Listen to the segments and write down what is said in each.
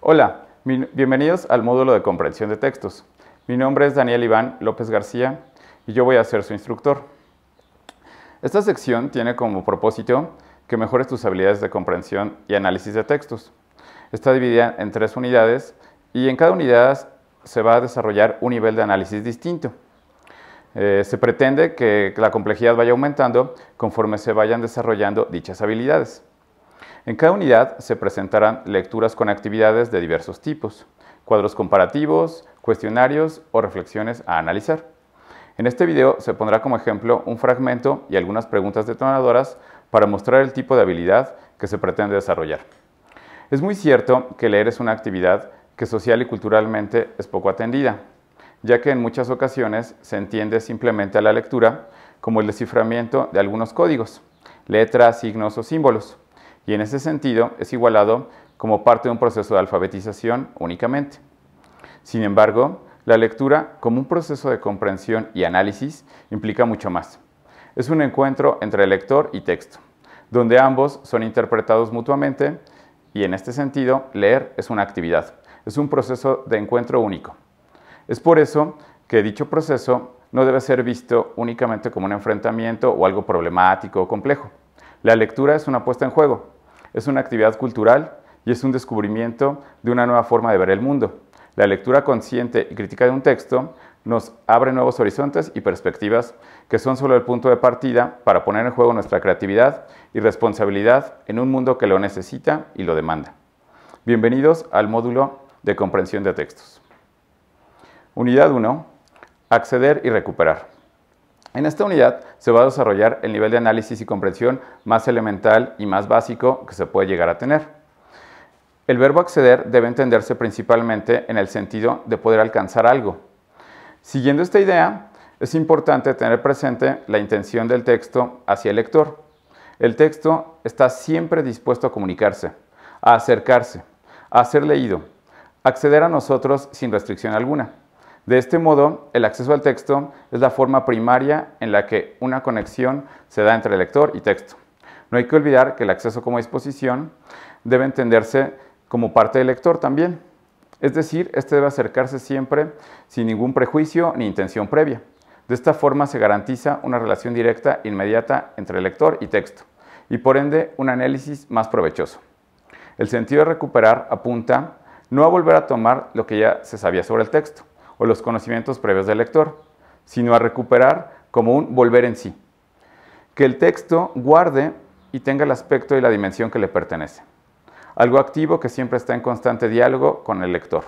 Hola, bienvenidos al módulo de comprensión de textos. Mi nombre es Daniel Iván López García y yo voy a ser su instructor. Esta sección tiene como propósito que mejores tus habilidades de comprensión y análisis de textos. Está dividida en 3 unidades y en cada unidad se va a desarrollar un nivel de análisis distinto. Se pretende que la complejidad vaya aumentando conforme se vayan desarrollando dichas habilidades. En cada unidad se presentarán lecturas con actividades de diversos tipos, cuadros comparativos, cuestionarios o reflexiones a analizar. En este video se pondrá como ejemplo un fragmento y algunas preguntas detonadoras para mostrar el tipo de habilidad que se pretende desarrollar. Es muy cierto que leer es una actividad que social y culturalmente es poco atendida, ya que en muchas ocasiones se entiende simplemente a la lectura como el desciframiento de algunos códigos, letras, signos o símbolos, y en ese sentido es igualado como parte de un proceso de alfabetización únicamente. Sin embargo, la lectura como un proceso de comprensión y análisis implica mucho más. Es un encuentro entre lector y texto, donde ambos son interpretados mutuamente y en este sentido leer es una actividad, es un proceso de encuentro único. Es por eso que dicho proceso no debe ser visto únicamente como un enfrentamiento o algo problemático o complejo. La lectura es una puesta en juego, es una actividad cultural y es un descubrimiento de una nueva forma de ver el mundo. La lectura consciente y crítica de un texto nos abre nuevos horizontes y perspectivas que son solo el punto de partida para poner en juego nuestra creatividad y responsabilidad en un mundo que lo necesita y lo demanda. Bienvenidos al módulo de comprensión de textos. Unidad 1. Acceder y recuperar. En esta unidad se va a desarrollar el nivel de análisis y comprensión más elemental y más básico que se puede llegar a tener. El verbo acceder debe entenderse principalmente en el sentido de poder alcanzar algo. Siguiendo esta idea, es importante tener presente la intención del texto hacia el lector. El texto está siempre dispuesto a comunicarse, a acercarse, a ser leído, a acceder a nosotros sin restricción alguna. De este modo, el acceso al texto es la forma primaria en la que una conexión se da entre lector y texto. No hay que olvidar que el acceso como disposición debe entenderse como parte del lector también. Es decir, este debe acercarse siempre sin ningún prejuicio ni intención previa. De esta forma se garantiza una relación directa e inmediata entre lector y texto, y por ende un análisis más provechoso. El sentido de recuperar apunta no a volver a tomar lo que ya se sabía sobre el texto, o los conocimientos previos del lector, sino a recuperar como un volver en sí. Que el texto guarde y tenga el aspecto y la dimensión que le pertenece. Algo activo que siempre está en constante diálogo con el lector.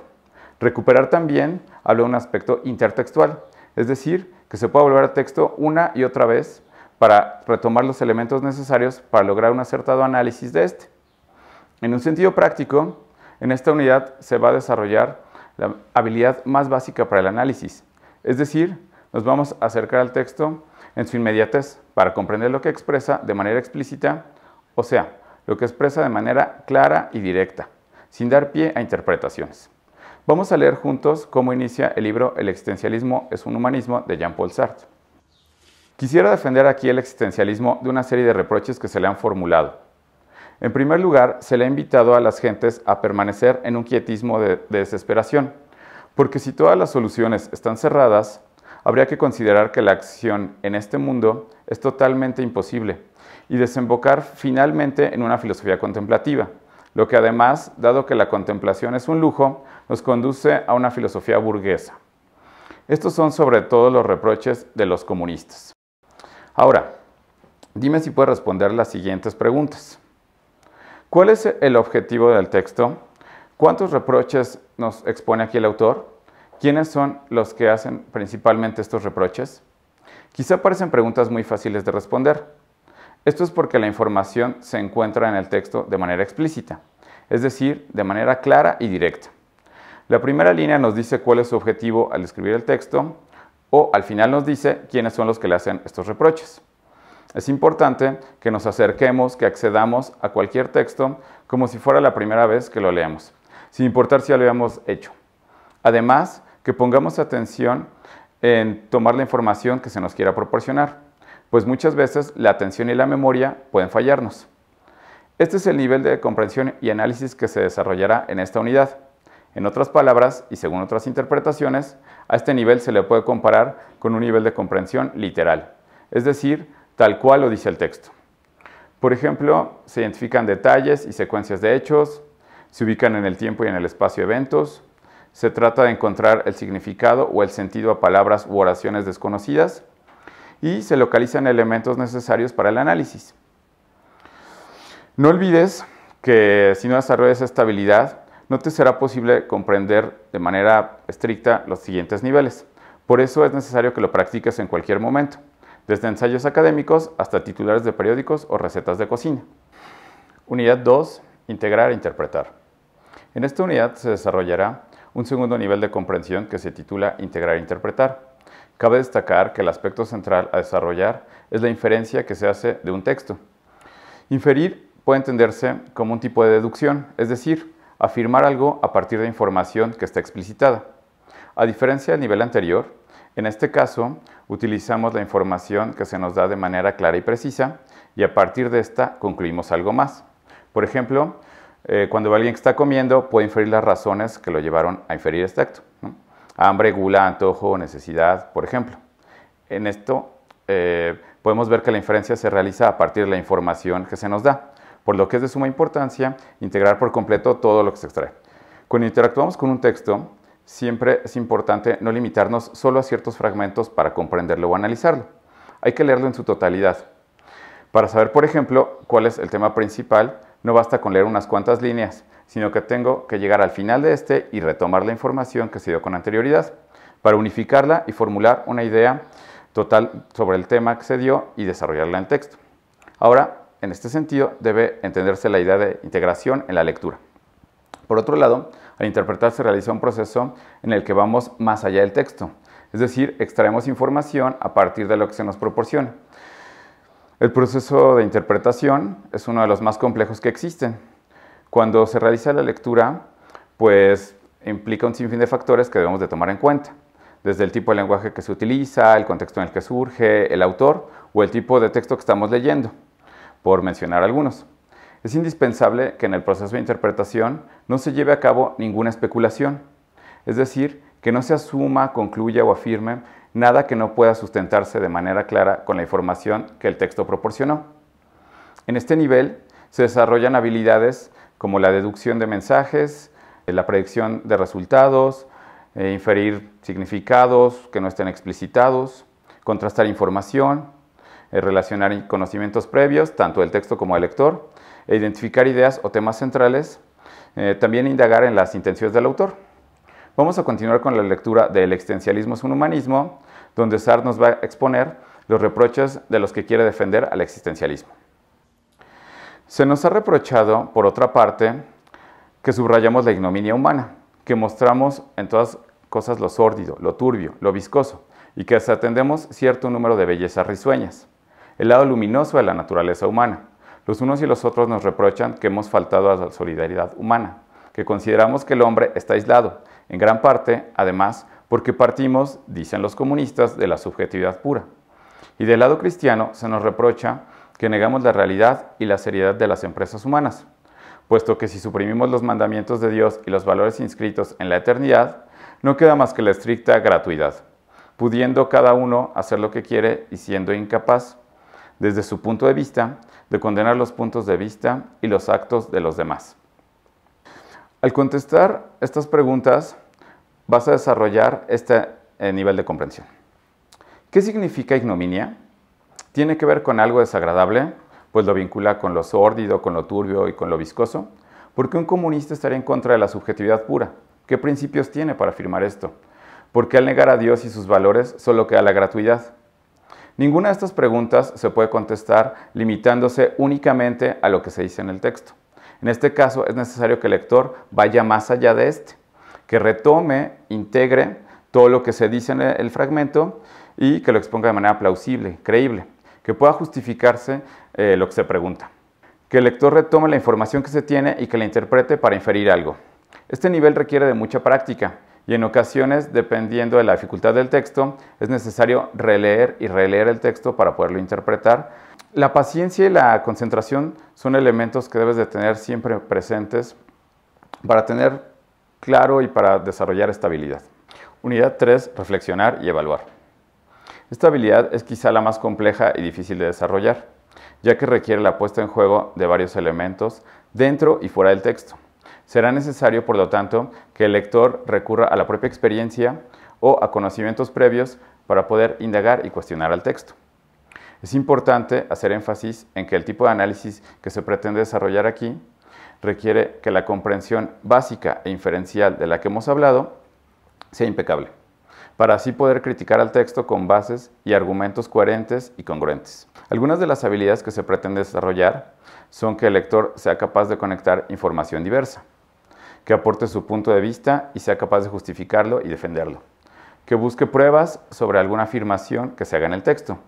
Recuperar también habla de un aspecto intertextual, es decir, que se puede volver al texto una y otra vez para retomar los elementos necesarios para lograr un acertado análisis de este. En un sentido práctico, en esta unidad se va a desarrollar la habilidad más básica para el análisis, es decir, nos vamos a acercar al texto en su inmediatez para comprender lo que expresa de manera explícita, o sea, lo que expresa de manera clara y directa, sin dar pie a interpretaciones. Vamos a leer juntos cómo inicia el libro El existencialismo es un humanismo de Jean-Paul Sartre. Quisiera defender aquí el existencialismo de una serie de reproches que se le han formulado. En primer lugar, se le ha invitado a las gentes a permanecer en un quietismo de desesperación, porque si todas las soluciones están cerradas, habría que considerar que la acción en este mundo es totalmente imposible y desembocar finalmente en una filosofía contemplativa, lo que además, dado que la contemplación es un lujo, nos conduce a una filosofía burguesa. Estos son sobre todo los reproches de los comunistas. Ahora, dime si puedes responder las siguientes preguntas. ¿Cuál es el objetivo del texto? ¿Cuántos reproches nos expone aquí el autor? ¿Quiénes son los que hacen principalmente estos reproches? Quizá parecen preguntas muy fáciles de responder. Esto es porque la información se encuentra en el texto de manera explícita, es decir, de manera clara y directa. La primera línea nos dice cuál es su objetivo al escribir el texto, o al final nos dice quiénes son los que le hacen estos reproches. Es importante que nos acerquemos, que accedamos a cualquier texto como si fuera la primera vez que lo leemos, sin importar si ya lo habíamos hecho. Además, que pongamos atención en tomar la información que se nos quiera proporcionar, pues muchas veces la atención y la memoria pueden fallarnos. Este es el nivel de comprensión y análisis que se desarrollará en esta unidad. En otras palabras, y según otras interpretaciones, a este nivel se le puede comparar con un nivel de comprensión literal, es decir, tal cual lo dice el texto. Por ejemplo, se identifican detalles y secuencias de hechos, se ubican en el tiempo y en el espacio eventos, se trata de encontrar el significado o el sentido a palabras u oraciones desconocidas y se localizan elementos necesarios para el análisis. No olvides que si no desarrollas esta habilidad, no te será posible comprender de manera estricta los siguientes niveles. Por eso es necesario que lo practiques en cualquier momento, desde ensayos académicos hasta titulares de periódicos o recetas de cocina. Unidad 2. Integrar e interpretar. En esta unidad se desarrollará un segundo nivel de comprensión que se titula Integrar e interpretar. Cabe destacar que el aspecto central a desarrollar es la inferencia que se hace de un texto. Inferir puede entenderse como un tipo de deducción, es decir, afirmar algo a partir de información que está explicitada. A diferencia del nivel anterior, en este caso utilizamos la información que se nos da de manera clara y precisa y a partir de esta concluimos algo más. Por ejemplo, cuando alguien está comiendo puede inferir las razones que lo llevaron a inferir este acto, ¿no? Hambre, gula, antojo, necesidad, por ejemplo. En esto podemos ver que la inferencia se realiza a partir de la información que se nos da, por lo que es de suma importancia integrar por completo todo lo que se extrae. Cuando interactuamos con un texto, siempre es importante no limitarnos solo a ciertos fragmentos para comprenderlo o analizarlo. Hay que leerlo en su totalidad. Para saber, por ejemplo, cuál es el tema principal, no basta con leer unas cuantas líneas, sino que tengo que llegar al final de este y retomar la información que se dio con anterioridad, para unificarla y formular una idea total sobre el tema que se dio y desarrollarla en el texto. Ahora, en este sentido, debe entenderse la idea de integración en la lectura. Por otro lado, al interpretar se realiza un proceso en el que vamos más allá del texto, es decir, extraemos información a partir de lo que se nos proporciona. El proceso de interpretación es uno de los más complejos que existen. Cuando se realiza la lectura, pues implica un sinfín de factores que debemos de tomar en cuenta, desde el tipo de lenguaje que se utiliza, el contexto en el que surge, el autor o el tipo de texto que estamos leyendo, por mencionar algunos. Es indispensable que en el proceso de interpretación no se lleve a cabo ninguna especulación, es decir, que no se asuma, concluya o afirme nada que no pueda sustentarse de manera clara con la información que el texto proporcionó. En este nivel se desarrollan habilidades como la deducción de mensajes, la predicción de resultados, inferir significados que no estén explicitados, contrastar información, relacionar conocimientos previos, tanto del texto como del lector, e identificar ideas o temas centrales, también indagar en las intenciones del autor. Vamos a continuar con la lectura del Existencialismo es un humanismo, donde Sartre nos va a exponer los reproches de los que quiere defender al existencialismo. Se nos ha reprochado, por otra parte, que subrayamos la ignominia humana, que mostramos en todas cosas lo sórdido, lo turbio, lo viscoso, y que desatendemos cierto número de bellezas risueñas, el lado luminoso de la naturaleza humana. Los unos y los otros nos reprochan que hemos faltado a la solidaridad humana, que consideramos que el hombre está aislado, en gran parte, además, porque partimos, dicen los comunistas, de la subjetividad pura. Y del lado cristiano se nos reprocha que negamos la realidad y la seriedad de las empresas humanas, puesto que si suprimimos los mandamientos de Dios y los valores inscritos en la eternidad, no queda más que la estricta gratuidad, pudiendo cada uno hacer lo que quiere y siendo incapaz, desde su punto de vista, de condenar los puntos de vista y los actos de los demás. Al contestar estas preguntas, vas a desarrollar este nivel de comprensión. ¿Qué significa ignominia? ¿Tiene que ver con algo desagradable? Pues lo vincula con lo sórdido, con lo turbio y con lo viscoso. ¿Por qué un comunista estaría en contra de la subjetividad pura? ¿Qué principios tiene para afirmar esto? ¿Por qué al negar a Dios y sus valores solo queda la gratuidad? Ninguna de estas preguntas se puede contestar limitándose únicamente a lo que se dice en el texto. En este caso es necesario que el lector vaya más allá de este, que retome, integre todo lo que se dice en el fragmento y que lo exponga de manera plausible, creíble, que pueda justificarse lo que se pregunta. Que el lector retome la información que se tiene y que la interprete para inferir algo. Este nivel requiere de mucha práctica y en ocasiones, dependiendo de la dificultad del texto, es necesario releer y releer el texto para poderlo interpretar. La paciencia y la concentración son elementos que debes de tener siempre presentes para tener claro y para desarrollar esta habilidad. Unidad 3, reflexionar y evaluar. Esta habilidad es quizá la más compleja y difícil de desarrollar, ya que requiere la puesta en juego de varios elementos dentro y fuera del texto. Será necesario, por lo tanto, que el lector recurra a la propia experiencia o a conocimientos previos para poder indagar y cuestionar al texto. Es importante hacer énfasis en que el tipo de análisis que se pretende desarrollar aquí requiere que la comprensión básica e inferencial de la que hemos hablado sea impecable, para así poder criticar al texto con bases y argumentos coherentes y congruentes. Algunas de las habilidades que se pretende desarrollar son que el lector sea capaz de conectar información diversa, que aporte su punto de vista y sea capaz de justificarlo y defenderlo, que busque pruebas sobre alguna afirmación que se haga en el texto,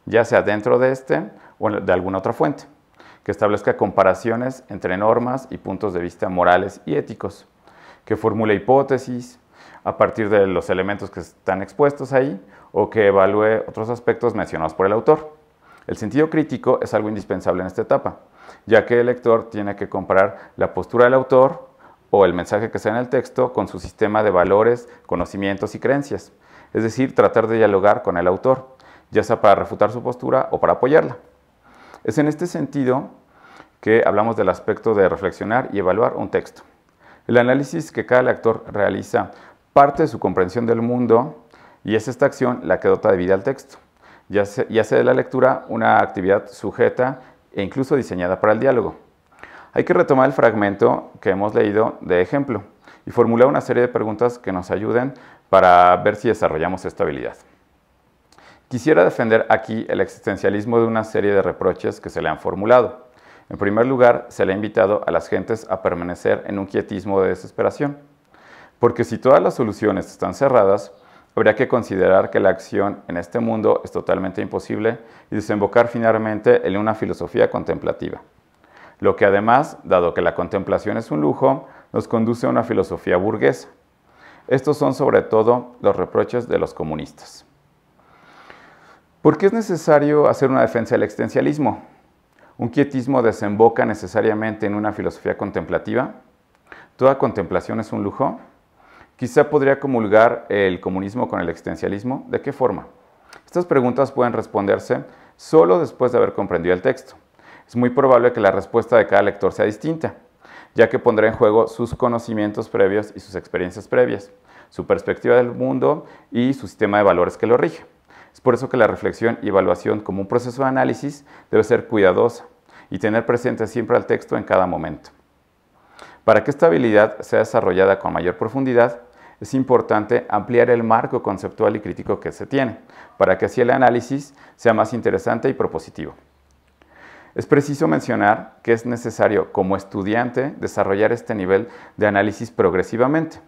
ya sea dentro de este o de alguna otra fuente, que establezca comparaciones entre normas y puntos de vista morales y éticos, que formule hipótesis a partir de los elementos que están expuestos ahí o que evalúe otros aspectos mencionados por el autor. El sentido crítico es algo indispensable en esta etapa, ya que el lector tiene que comparar la postura del autor o el mensaje que sea en el texto con su sistema de valores, conocimientos y creencias, es decir, tratar de dialogar con el autor, ya sea para refutar su postura o para apoyarla. Es en este sentido que hablamos del aspecto de reflexionar y evaluar un texto. El análisis que cada lector realiza parte de su comprensión del mundo y es esta acción la que dota de vida al texto, ya sea de la lectura una actividad sujeta e incluso diseñada para el diálogo. Hay que retomar el fragmento que hemos leído de ejemplo y formular una serie de preguntas que nos ayuden para ver si desarrollamos esta habilidad. Quisiera defender aquí el existencialismo de una serie de reproches que se le han formulado. En primer lugar, se le ha invitado a las gentes a permanecer en un quietismo de desesperación, porque si todas las soluciones están cerradas, habría que considerar que la acción en este mundo es totalmente imposible y desembocar finalmente en una filosofía contemplativa. Lo que además, dado que la contemplación es un lujo, nos conduce a una filosofía burguesa. Estos son sobre todo los reproches de los comunistas. ¿Por qué es necesario hacer una defensa del existencialismo? ¿Un quietismo desemboca necesariamente en una filosofía contemplativa? ¿Toda contemplación es un lujo? Quizá podría comulgar el comunismo con el existencialismo. ¿De qué forma? Estas preguntas pueden responderse solo después de haber comprendido el texto. Es muy probable que la respuesta de cada lector sea distinta, ya que pondrá en juego sus conocimientos previos y sus experiencias previas, su perspectiva del mundo y su sistema de valores que lo rige. Es por eso que la reflexión y evaluación como un proceso de análisis debe ser cuidadosa y tener presente siempre al texto en cada momento. Para que esta habilidad sea desarrollada con mayor profundidad, es importante ampliar el marco conceptual y crítico que se tiene, para que así el análisis sea más interesante y propositivo. Es preciso mencionar que es necesario, como estudiante, desarrollar este nivel de análisis progresivamente,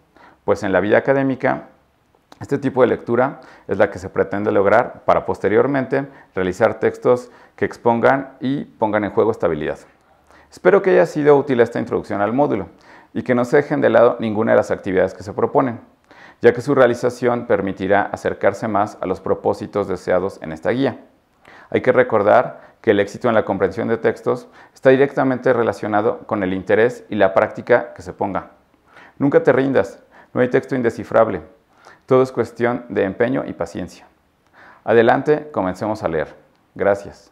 pues en la vida académica, este tipo de lectura es la que se pretende lograr para posteriormente realizar textos que expongan y pongan en juego esta habilidad. Espero que haya sido útil esta introducción al módulo y que no se dejen de lado ninguna de las actividades que se proponen, ya que su realización permitirá acercarse más a los propósitos deseados en esta guía. Hay que recordar que el éxito en la comprensión de textos está directamente relacionado con el interés y la práctica que se ponga. Nunca te rindas, no hay texto indescifrable. Todo es cuestión de empeño y paciencia. Adelante, comencemos a leer. Gracias.